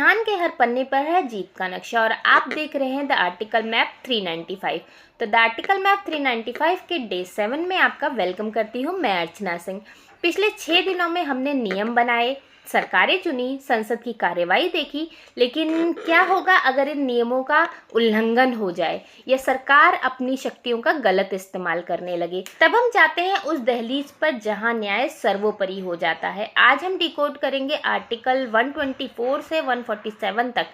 संविधान के हर पन्ने पर है जीत का नक्शा और आप देख रहे हैं द आर्टिकल मैप 395। तो द आर्टिकल मैप 395 के डे 7 में आपका वेलकम करती हूँ मैं अर्चना सिंह। पिछले 6 दिनों में हमने नियम बनाए, सरकारें चुनी, संसद की कार्यवाही देखी, लेकिन क्या होगा अगर इन नियमों का उल्लंघन हो जाए या सरकार अपनी शक्तियों का गलत इस्तेमाल करने लगे। तब हम जाते हैं उस दहलीज पर जहां न्याय सर्वोपरि हो जाता है। आज हम डिकोड करेंगे आर्टिकल 124 से 147 तक।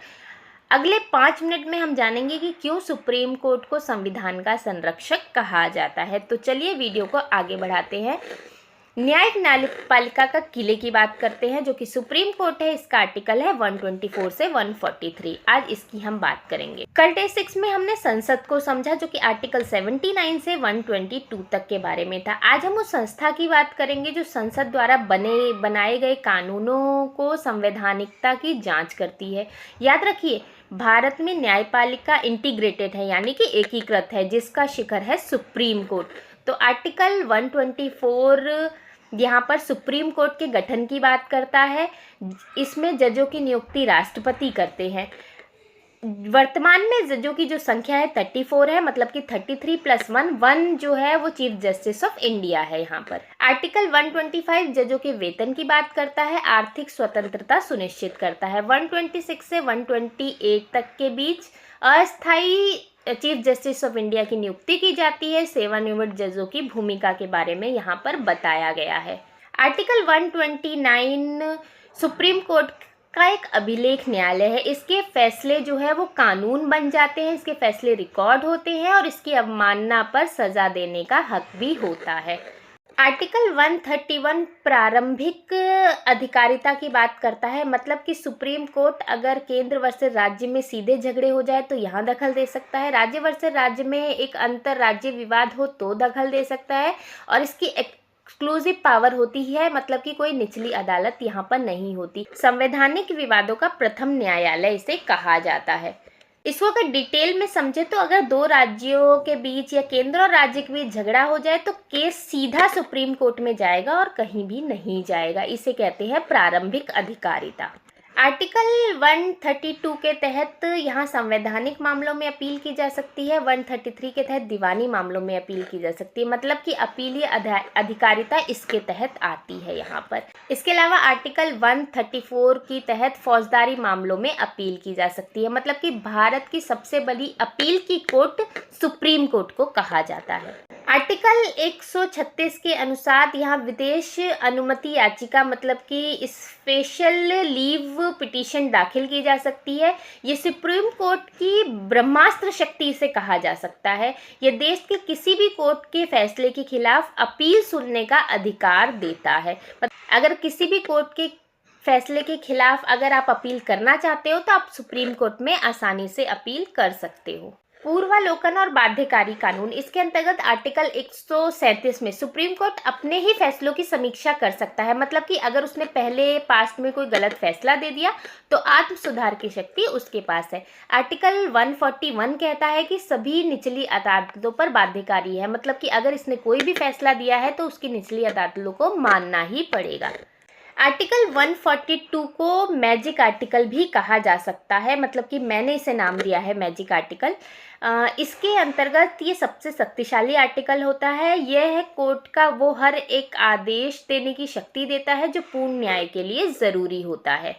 अगले 5 मिनट में हम जानेंगे कि क्यों सुप्रीम कोर्ट को संविधान का संरक्षक कहा जाता है। तो चलिए वीडियो को आगे बढ़ाते हैं। न्यायिक न्यायपालिका का किले की बात करते हैं जो कि सुप्रीम कोर्ट है। इसका आर्टिकल है 124 से 143। आज इसकी हम बात करेंगे। कल डे 6 में हमने संसद को समझा जो कि आर्टिकल 79 से 122 तक के बारे में था। आज हम उस संस्था की बात करेंगे जो संसद द्वारा बनाए गए कानूनों को संवैधानिकता की जांच करती है। याद रखिए, भारत में न्यायपालिका इंटीग्रेटेड है यानी कि एकीकृत है, जिसका शिखर है सुप्रीम कोर्ट। तो आर्टिकल 124 यहाँ पर सुप्रीम कोर्ट के गठन की बात करता है। इसमें जजों की नियुक्ति राष्ट्रपति करते हैं। वर्तमान में जजों की जो संख्या है 34 है, मतलब कि 33 + 1 जो है वो चीफ जस्टिस ऑफ इंडिया है। यहाँ पर आर्टिकल 125 जजों के वेतन की बात करता है, आर्थिक स्वतंत्रता सुनिश्चित करता है। 126 से 128 तक के बीच अस्थायी चीफ जस्टिस ऑफ इंडिया की नियुक्ति की जाती है। सेवानिवृत्त जजों की भूमिका के बारे में यहाँ पर बताया गया है। आर्टिकल 129 सुप्रीम कोर्ट का एक अभिलेख न्यायालय है। इसके फैसले जो है वो कानून बन जाते हैं, इसके फैसले रिकॉर्ड होते हैं और इसकी अवमानना पर सजा देने का हक भी होता है। आर्टिकल 131 प्रारंभिक अधिकारिता की बात करता है, मतलब कि सुप्रीम कोर्ट अगर केंद्र वर्सेस राज्य में सीधे झगड़े हो जाए तो यहाँ दखल दे सकता है। राज्य वर्सेस राज्य में एक अंतर राज्य विवाद हो तो दखल दे सकता है और इसकी एक्सक्लूसिव पावर होती है, मतलब कि कोई निचली अदालत यहाँ पर नहीं होती। संवैधानिक विवादों का प्रथम न्यायालय इसे कहा जाता है। इसको अगर डिटेल में समझे तो अगर दो राज्यों के बीच या केंद्र और राज्य के बीच झगड़ा हो जाए तो केस सीधा सुप्रीम कोर्ट में जाएगा और कहीं भी नहीं जाएगा। इसे कहते हैं प्रारंभिक अधिकारिता। आर्टिकल 132 के तहत यहाँ संवैधानिक मामलों में अपील की जा सकती है। 133 के तहत दीवानी मामलों में अपील की जा सकती है, मतलब कि अपीलीय अधिकारिता इसके तहत आती है यहाँ पर। इसके अलावा आर्टिकल 134 के तहत फौजदारी मामलों में अपील की जा सकती है, मतलब कि भारत की सबसे बड़ी अपील की कोर्ट सुप्रीम कोर्ट को कहा जाता है। आर्टिकल 136 के अनुसार यहाँ विदेश अनुमति याचिका, मतलब कि स्पेशल लीव पिटीशन दाखिल की जा सकती है। ये सुप्रीम कोर्ट की ब्रह्मास्त्र शक्ति से कहा जा सकता है। यह देश के किसी भी कोर्ट के फैसले के खिलाफ अपील सुनने का अधिकार देता है। अगर किसी भी कोर्ट के फैसले के खिलाफ अगर आप अपील करना चाहते हो तो आप सुप्रीम कोर्ट में आसानी से अपील कर सकते हो। पूर्वालोकन और बाध्यकारी कानून, इसके अंतर्गत आर्टिकल 137 में सुप्रीम कोर्ट अपने ही फैसलों की समीक्षा कर सकता है, मतलब कि अगर उसने पहले पास्ट में कोई गलत फैसला दे दिया तो आत्म सुधार की शक्ति उसके पास है। आर्टिकल 141 कहता है कि सभी निचली अदालतों पर बाध्यकारी है, मतलब कि अगर इसने कोई भी फैसला दिया है तो उसकी निचली अदालतों को मानना ही पड़ेगा। आर्टिकल 142 को मैजिक आर्टिकल भी कहा जा सकता है, मतलब कि मैंने इसे नाम दिया है मैजिक आर्टिकल। इसके अंतर्गत ये सबसे शक्तिशाली आर्टिकल होता है। यह है कोर्ट का वो हर एक आदेश देने की शक्ति देता है जो पूर्ण न्याय के लिए ज़रूरी होता है।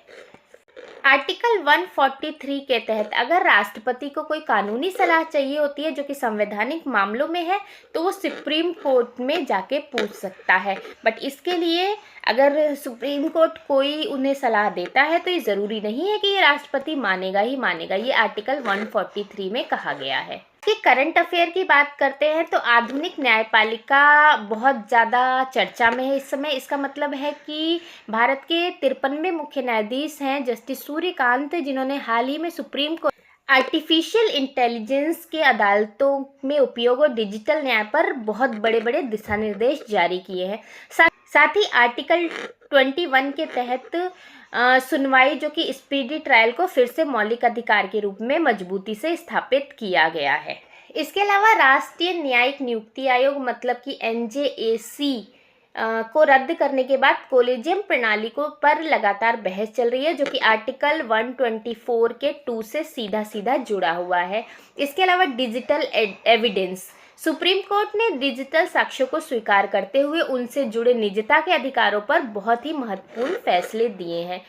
आर्टिकल 143 के तहत अगर राष्ट्रपति को कोई कानूनी सलाह चाहिए होती है जो कि संवैधानिक मामलों में है तो वो सुप्रीम कोर्ट में जाके पूछ सकता है। बट इसके लिए अगर सुप्रीम कोर्ट कोई उन्हें सलाह देता है तो ये ज़रूरी नहीं है कि ये राष्ट्रपति मानेगा ही मानेगा। ये आर्टिकल 143 में कहा गया है। कि करंट अफेयर की बात करते हैं तो आधुनिक न्यायपालिका बहुत ज़्यादा चर्चा में है इस समय। इसका मतलब है कि भारत के 53वें मुख्य न्यायाधीश हैं जस्टिस सूर्यकांत, जिन्होंने हाल ही में सुप्रीम कोर्ट आर्टिफिशियल इंटेलिजेंस के अदालतों में उपयोग और डिजिटल न्याय पर बहुत बड़े बड़े दिशा निर्देश जारी किए हैं। साथ ही आर्टिकल 21 के तहत सुनवाई जो कि स्पीडी ट्रायल को फिर से मौलिक अधिकार के रूप में मजबूती से स्थापित किया गया है। इसके अलावा राष्ट्रीय न्यायिक नियुक्ति आयोग, मतलब कि NJAC को रद्द करने के बाद कॉलेजियम प्रणाली को पर लगातार बहस चल रही है, जो कि आर्टिकल 124 के 2 से सीधा सीधा जुड़ा हुआ है। इसके अलावा डिजिटल एविडेंस, सुप्रीम कोर्ट ने डिजिटल साक्ष्यों को स्वीकार करते हुए उनसे जुड़े निजता के अधिकारों पर बहुत ही महत्वपूर्ण फैसले दिए हैं।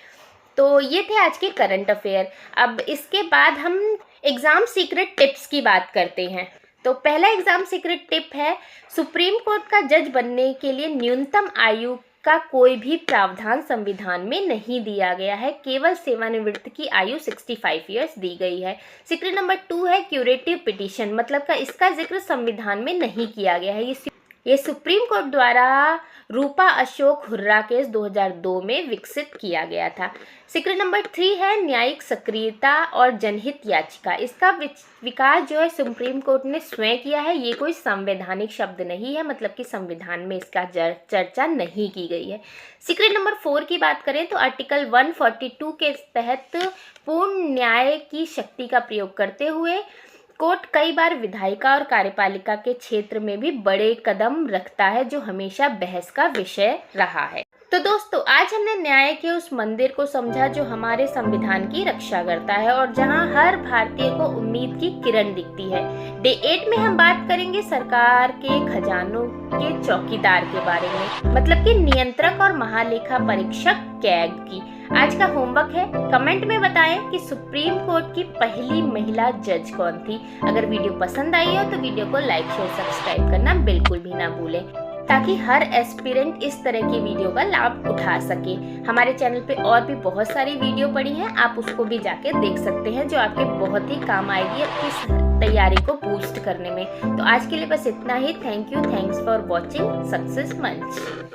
तो ये थे आज के करंट अफेयर। अब इसके बाद हम एग्ज़ाम सीक्रेट टिप्स की बात करते हैं। तो पहला एग्ज़ाम सीक्रेट टिप है, सुप्रीम कोर्ट का जज बनने के लिए न्यूनतम आयु का कोई भी प्रावधान संविधान में नहीं दिया गया है, केवल सेवानिवृत्ति की आयु 65 ईयर्स दी गई है। सीक्रेट नंबर 2 है क्यूरेटिव पिटीशन, मतलब का इसका जिक्र संविधान में नहीं किया गया है। ये सुप्रीम कोर्ट द्वारा रूपा अशोक हुर्रा केस 2002 में विकसित किया गया था। सीक्रेट नंबर 3 है न्यायिक सक्रियता और जनहित याचिका। इसका विकास जो है सुप्रीम कोर्ट ने स्वयं किया है, ये कोई संवैधानिक शब्द नहीं है, मतलब कि संविधान में इसका चर्चा नहीं की गई है। सीक्रेट नंबर 4 की बात करें तो आर्टिकल 142 के तहत पूर्ण न्याय की शक्ति का प्रयोग करते हुए कोर्ट कई बार विधायिका और कार्यपालिका के क्षेत्र में भी बड़े कदम रखता है, जो हमेशा बहस का विषय रहा है। तो दोस्तों, आज हमने न्याय के उस मंदिर को समझा जो हमारे संविधान की रक्षा करता है और जहां हर भारतीय को उम्मीद की किरण दिखती है। डे 8 में हम बात करेंगे सरकार के खजानों के चौकीदार के बारे में, मतलब कि नियंत्रक और महालेखा परीक्षक कैग की। आज का होमवर्क है, कमेंट में बताएं कि सुप्रीम कोर्ट की पहली महिला जज कौन थी। अगर वीडियो पसंद आई हो तो वीडियो को लाइक शेयर सब्सक्राइब करना बिल्कुल भी ना भूलें, ताकि हर एस्पिरेंट इस तरह की वीडियो का लाभ उठा सके। हमारे चैनल पे और भी बहुत सारी वीडियो पड़ी हैं, आप उसको भी जाके देख सकते हैं, जो आपके बहुत ही काम आएगी इस तैयारी को बूस्ट करने में। तो आज के लिए बस इतना ही। Thank you, thanks for watching success मंच।